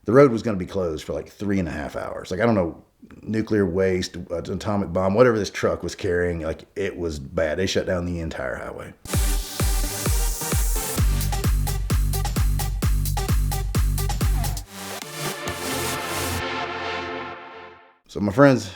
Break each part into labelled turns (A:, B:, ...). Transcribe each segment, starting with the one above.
A: the road was going to be closed for like 3.5 hours. Like, I don't know, nuclear waste, atomic bomb, whatever this truck was carrying, like, it was bad. They shut down the entire highway. So my friends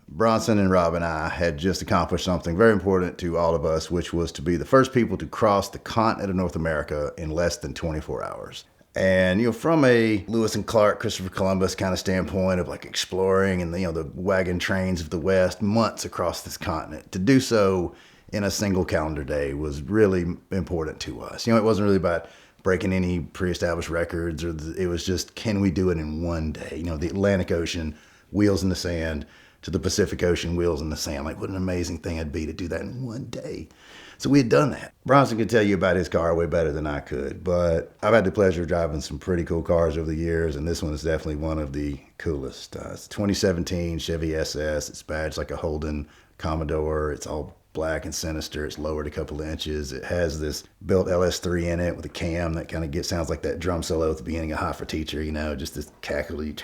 A: Bronson and Rob and I had just accomplished something very important to all of us, which was to be the first people to cross the continent of North America in less than 24 hours. And, from a Lewis and Clark, Christopher Columbus kind of standpoint of like exploring and, the wagon trains of the West, months across this continent, to do so in a single calendar day was really important to us. It wasn't really about breaking any pre-established records, it was just, can we do it in one day? The Atlantic Ocean, wheels in the sand, to the Pacific Ocean, wheels in the sand. Like, what an amazing thing it'd be to do that in one day. So we had done that. Bronson could tell you about his car way better than I could, but I've had the pleasure of driving some pretty cool cars over the years, and this one is definitely one of the coolest. It's a 2017 Chevy SS. It's badged like a Holden Commodore. It's all black and sinister. It's lowered a couple of inches. It has this built LS3 in it with a cam that kind of sounds like that drum solo at the beginning of Hot for Teacher, just this cackly,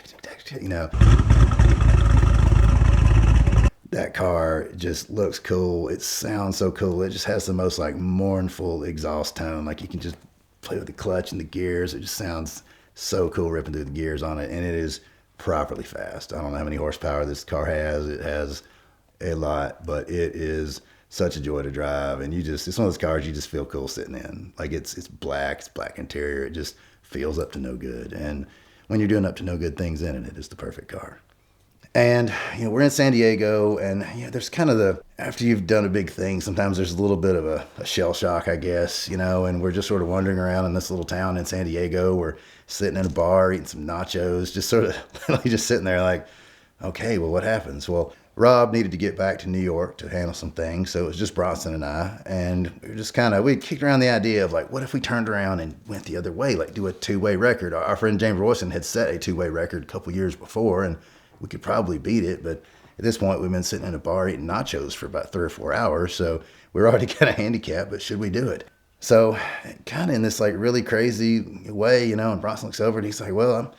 A: That car just looks cool. It sounds so cool. It just has the most like mournful exhaust tone. Like, you can just play with the clutch and the gears. It just sounds so cool ripping through the gears on it. And it is properly fast. I don't know how many horsepower this car has. It has a lot, but it is such a joy to drive. And it's one of those cars you just feel cool sitting in. Like, it's black interior. It just feels up to no good. And when you're doing up to no good things in it, it is the perfect car. And, we're in San Diego, and, there's kind of after you've done a big thing, sometimes there's a little bit of a shell shock, I guess, and we're just sort of wandering around in this little town in San Diego. We're sitting in a bar, eating some nachos, just sort of literally just sitting there like, okay, well, what happens? Well, Rob needed to get back to New York to handle some things, so it was just Bronson and I, and we were just we kicked around the idea of like, what if we turned around and went the other way, like do a two-way record? Our friend James Royson had set a two-way record a couple years before, and we could probably beat it, but at this point we've been sitting in a bar eating nachos for about 3 or 4 hours, so we're already kind of handicapped, but should we do it? So kind of in this like really crazy way, and Bronson looks over and he's like, well,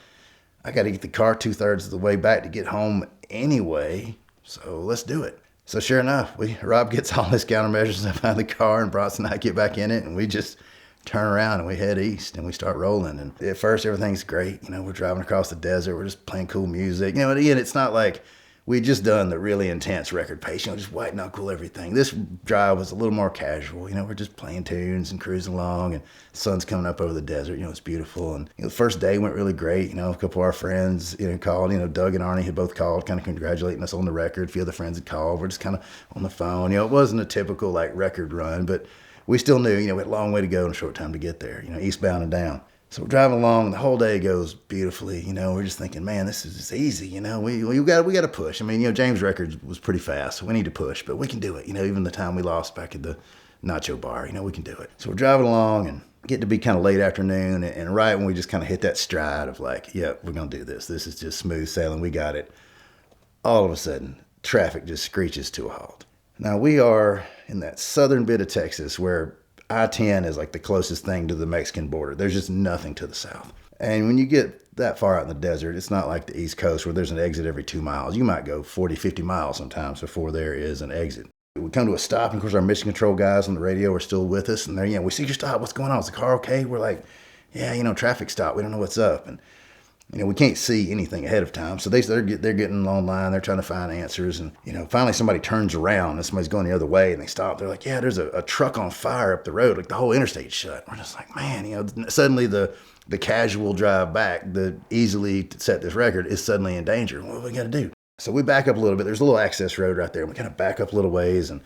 A: I got to get the car 2/3 of the way back to get home anyway, so let's do it. So sure enough, Rob gets all his countermeasures up out of the car, and Bronson and I get back in it, and we just turn around and we head east and we start rolling. And at first everything's great. We're driving across the desert. We're just playing cool music. And again, it's not like we'd just done the really intense record pace, just white out cool everything. This drive was a little more casual. We're just playing tunes and cruising along, and the sun's coming up over the desert. It's beautiful. And the first day went really great. A couple of our friends, called. Doug and Arnie had both called, kind of congratulating us on the record. A few other friends had called. We're just kind of on the phone. It wasn't a typical like record run, but we still knew, we had a long way to go and a short time to get there, eastbound and down. So we're driving along, and the whole day goes beautifully. We're just thinking, man, this is just easy. We got to push. James' record was pretty fast, so we need to push, but we can do it. Even the time we lost back at the nacho bar, we can do it. So we're driving along and get to be kind of late afternoon, and right when we just kind of hit that stride of like, yep, we're going to do this. This is just smooth sailing. We got it. All of a sudden, traffic just screeches to a halt. Now, we are in that southern bit of Texas where I-10 is like the closest thing to the Mexican border. There's just nothing to the south. And when you get that far out in the desert, it's not like the East Coast where there's an exit every 2 miles. You might go 40, 50 miles sometimes before there is an exit. We come to a stop, and of course our mission control guys on the radio are still with us. And they're, we see your stop. What's going on? Is the car okay? We're like, yeah, traffic stop. We don't know what's up. And we can't see anything ahead of time. So they're getting online. They're trying to find answers. And, finally somebody turns around and somebody's going the other way, and they stop. They're like, yeah, there's a truck on fire up the road. Like, the whole interstate's shut. We're just like, man, suddenly the casual drive back, the easily to set this record, is suddenly in danger. What do we got to do? So we back up a little bit. There's a little access road right there. We kind of back up a little ways, and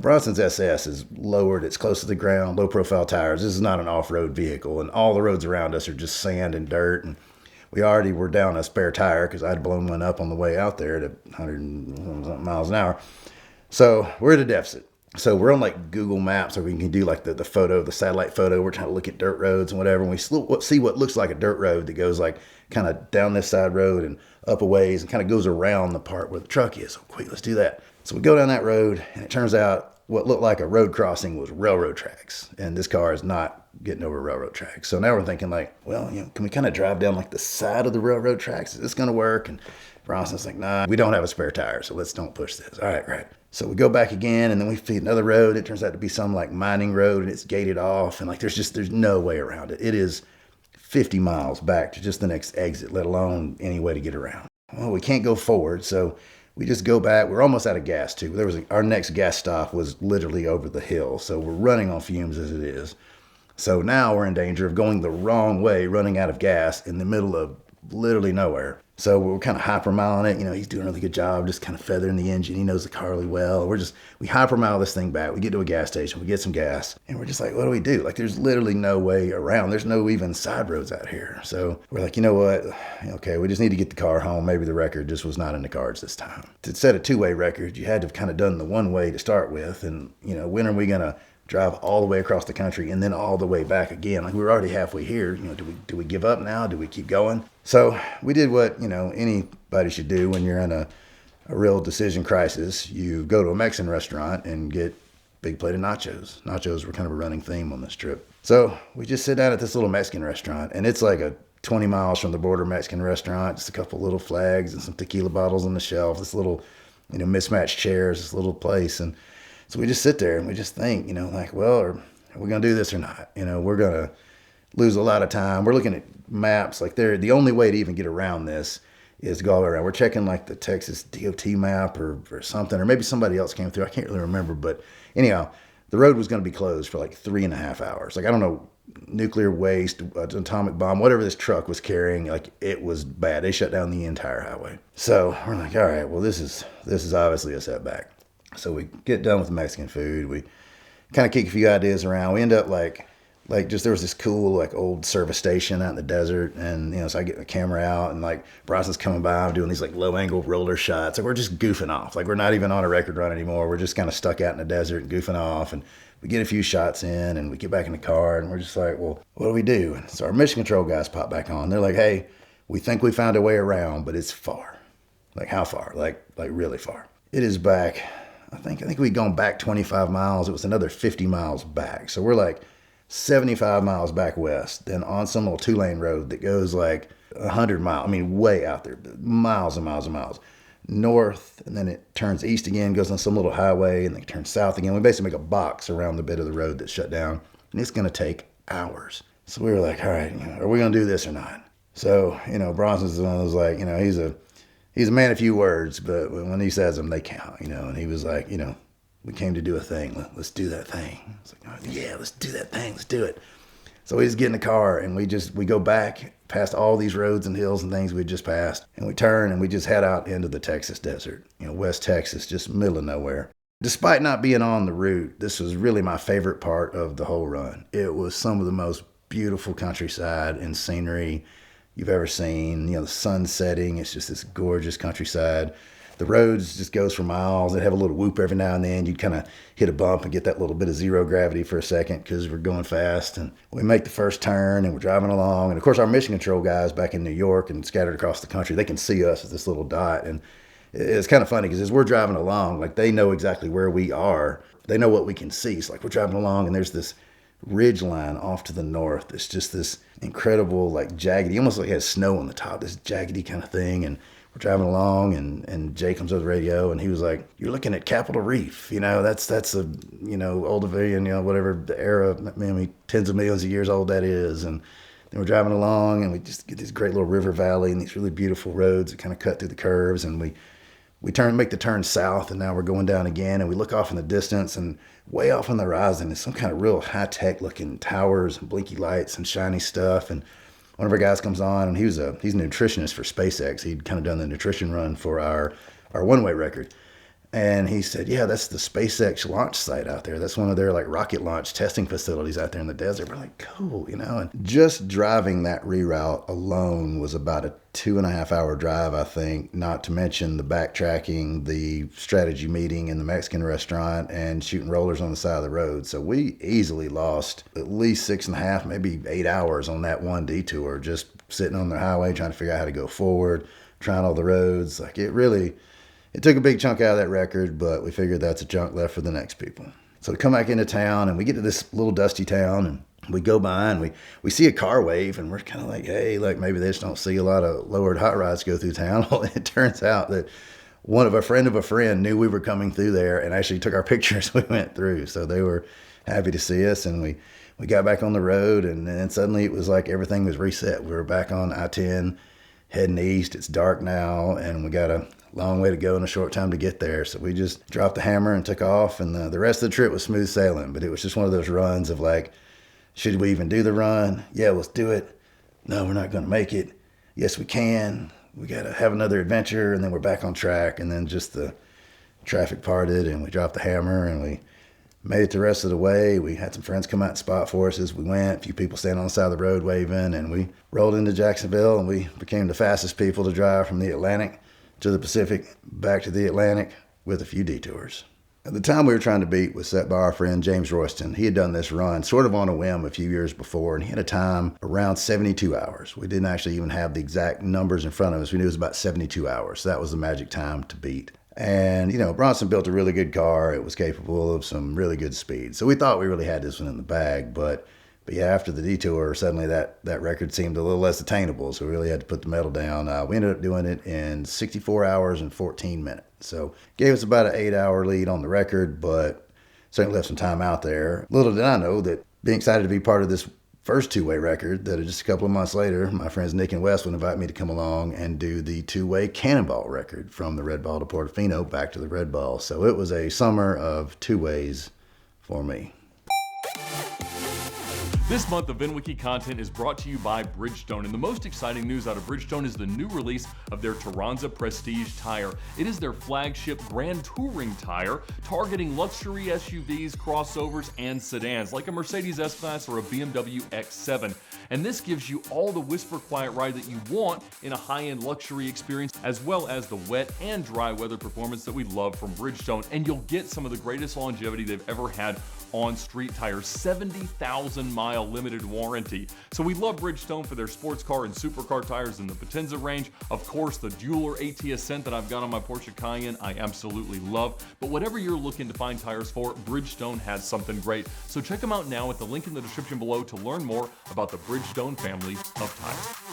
A: Bronson's SS is lowered. It's close to the ground, low profile tires. This is not an off-road vehicle, and all the roads around us are just sand and dirt. And we already were down a spare tire because I'd blown one up on the way out there at 100 something miles an hour. So we're at a deficit. So we're on like Google Maps, or we can do like the photo, the satellite photo. We're trying to look at dirt roads and whatever. And we see what looks like a dirt road that goes like kind of down this side road and up a ways and kind of goes around the part where the truck is. So quick, let's do that. So we go down that road, and it turns out what looked like a road crossing was railroad tracks. And this car is not getting over railroad tracks. So now we're thinking like, well, can we kind of drive down like the side of the railroad tracks? Is this going to work? And Bronson's like, nah, we don't have a spare tire, so let's don't push this. All right, right. So we go back again, and then we feed another road. It turns out to be some like mining road, and it's gated off, and like there's no way around it. It is 50 miles back to just the next exit, let alone any way to get around. Well, we can't go forward, so we just go back. We're almost out of gas too. Our next gas stop was literally over the hill, so we're running on fumes as it is. So now we're in danger of going the wrong way, running out of gas in the middle of literally nowhere. So we're kind of hypermiling it. He's doing a really good job, just kind of feathering the engine. He knows the car really well. We hypermile this thing back. We get to a gas station, we get some gas, and we're just like, what do we do? Like, there's literally no way around. There's no even side roads out here. So we're like, you know what? Okay, we just need to get the car home. Maybe the record just was not in the cards this time. To set a two-way record, you had to have kind of done the one way to start with. And, when are we going to drive all the way across the country and then all the way back again? Like, we were already halfway here. Do we give up now? Do we keep going? So we did what, anybody should do when you're in a real decision crisis. You go to a Mexican restaurant and get big plate of nachos. Nachos were kind of a running theme on this trip. So we just sit down at this little Mexican restaurant, and it's like a 20 miles from the border Mexican restaurant, just a couple little flags and some tequila bottles on the shelf, this little, mismatched chairs, this little place. And so we just sit there and we just think, well, are we going to do this or not? We're going to lose a lot of time. We're looking at maps. Like, the only way to even get around this is to go all the way around. We're checking like the Texas DOT map or something, or maybe somebody else came through. I can't really remember. But anyhow, the road was going to be closed for like 3.5 hours. Like, I don't know, nuclear waste, an atomic bomb, whatever this truck was carrying, like, it was bad. They shut down the entire highway. So we're like, all right, well, this is obviously a setback. So we get done with the Mexican food. We kind of kick a few ideas around. We end up like just, there was this cool like old service station out in the desert, and so I get the camera out, and like Bronson's coming by, I'm doing these like low angle roller shots. Like, we're just goofing off. Like, we're not even on a record run anymore. We're just kind of stuck out in the desert and goofing off, and we get a few shots in, and we get back in the car, and we're just like, well, what do we do? And so our mission control guys pop back on. They're like, hey, we think we found a way around, but it's far. Like, how far? Like really far. It is back. I think we'd gone back 25 miles. It was another 50 miles back. So we're like 75 miles back west, then on some little 2-lane road that goes like 100 miles. I mean, way out there, miles and miles and miles north. And then it turns east again, goes on some little highway, and then it turns south again. We basically make a box around the bit of the road that's shut down, and it's going to take hours. So we were like, all right, are we going to do this or not? So, Bronson's one of those, like, he's a man of few words, but when he says them, they count, and he was like, we came to do a thing. Let's do that thing. It's like, oh, yeah, let's do that thing. Let's do it. So we just get in the car, and we go back past all these roads and hills and things we just passed, and we turn and we just head out into the Texas desert, West Texas, just middle of nowhere. Despite not being on the route, this was really my favorite part of the whole run. It was some of the most beautiful countryside and scenery you've ever seen. The sun setting, it's just this gorgeous countryside. The roads just goes for miles. They have a little whoop every now and then. You'd kind of hit a bump and get that little bit of zero gravity for a second because we're going fast. And we make the first turn, and we're driving along. And of course, our mission control guys back in New York and scattered across the country, they can see us as this little dot. And it's kind of funny because as we're driving along, like, they know exactly where we are. They know what we can see. So like, we're driving along, and there's this ridge line off to the north. It's just this incredible, like, jaggedy, almost like it has snow on the top, this jaggedy kind of thing. And we're driving along, and Jay comes over the radio, and he was like, you're looking at Capitol Reef. That's a, Olduvaian, whatever the era, maybe tens of millions of years old that is. And then we're driving along, and we just get this great little river valley and these really beautiful roads that kind of cut through the curves. And we make the turn south, and now we're going down again, and we look off in the distance, and way off on the horizon is some kind of real high-tech looking towers and blinky lights and shiny stuff. And one of our guys comes on, and he's a nutritionist for SpaceX. He'd kind of done the nutrition run for our one-way record. And he said, yeah, that's the SpaceX launch site out there. That's one of their like rocket launch testing facilities out there in the desert. We're like, cool, And just driving that reroute alone was about a 2.5 hour drive, I think, not to mention the backtracking, the strategy meeting in the Mexican restaurant, and shooting rollers on the side of the road. So we easily lost at least 6.5, maybe 8 hours on that one detour, just sitting on the highway trying to figure out how to go forward, trying all the roads. Like, it took a big chunk out of that record, but we figured that's a chunk left for the next people. So we come back into town, and we get to this little dusty town, and we go by and we see a car wave, and we're kind of like, hey, like maybe they just don't see a lot of lowered hot rods go through town. Well, it turns out that one of a friend knew we were coming through there and actually took our pictures we went through. So they were happy to see us, and we got back on the road, and then suddenly it was like everything was reset. We were back on I-10 heading east. It's dark now, and we got a long way to go and a short time to get there. So we just dropped the hammer and took off, and the rest of the trip was smooth sailing. But it was just one of those runs of like, should we even do the run? Yeah, let's do it. No, we're not going to make it. Yes, we can. We got to have another adventure, and then we're back on track. And then just the traffic parted, and we dropped the hammer, and we made it the rest of the way. We had some friends come out and spot for us as we went. A few people standing on the side of the road waving, and we rolled into Jacksonville, and we became the fastest people to drive from the Atlantic to the Pacific, back to the Atlantic with a few detours. The time we were trying to beat was set by our friend James Royston. He had done this run sort of on a whim a few years before, and he had a time around 72 hours. We didn't actually even have the exact numbers in front of us. We knew it was about 72 hours. So that was the magic time to beat. And, you know, Bronson built a really good car. It was capable of some really good speed. So we thought we really had this one in the bag. But yeah, after the detour, suddenly that record seemed a little less attainable. So we really had to put the pedal down. We ended up doing it in 64 hours and 14 minutes. So gave us about an 8-hour lead on the record, but certainly left some time out there. Little did I know that being excited to be part of this first two-way record, that just a couple of months later, my friends Nick and Wes would invite me to come along and do the two-way Cannonball record from the Red Ball to Portofino back to the Red Ball. So it was a summer of two ways for me.
B: This month of VINwiki content is brought to you by Bridgestone, and the most exciting news out of Bridgestone is the new release of their Turanza Prestige tire. It is their flagship Grand Touring tire, targeting luxury SUVs, crossovers, and sedans, like a Mercedes S-Class or a BMW X7. And this gives you all the whisper quiet ride that you want in a high-end luxury experience, as well as the wet and dry weather performance that we love from Bridgestone. And you'll get some of the greatest longevity they've ever had on street tires, 70,000-mile limited warranty. So we love Bridgestone for their sports car and supercar tires in the Potenza range. Of course, the Dueler AT Ascent that I've got on my Porsche Cayenne, I absolutely love. But whatever you're looking to find tires for, Bridgestone has something great. So check them out now at the link in the description below to learn more about the Bridgestone family of tires.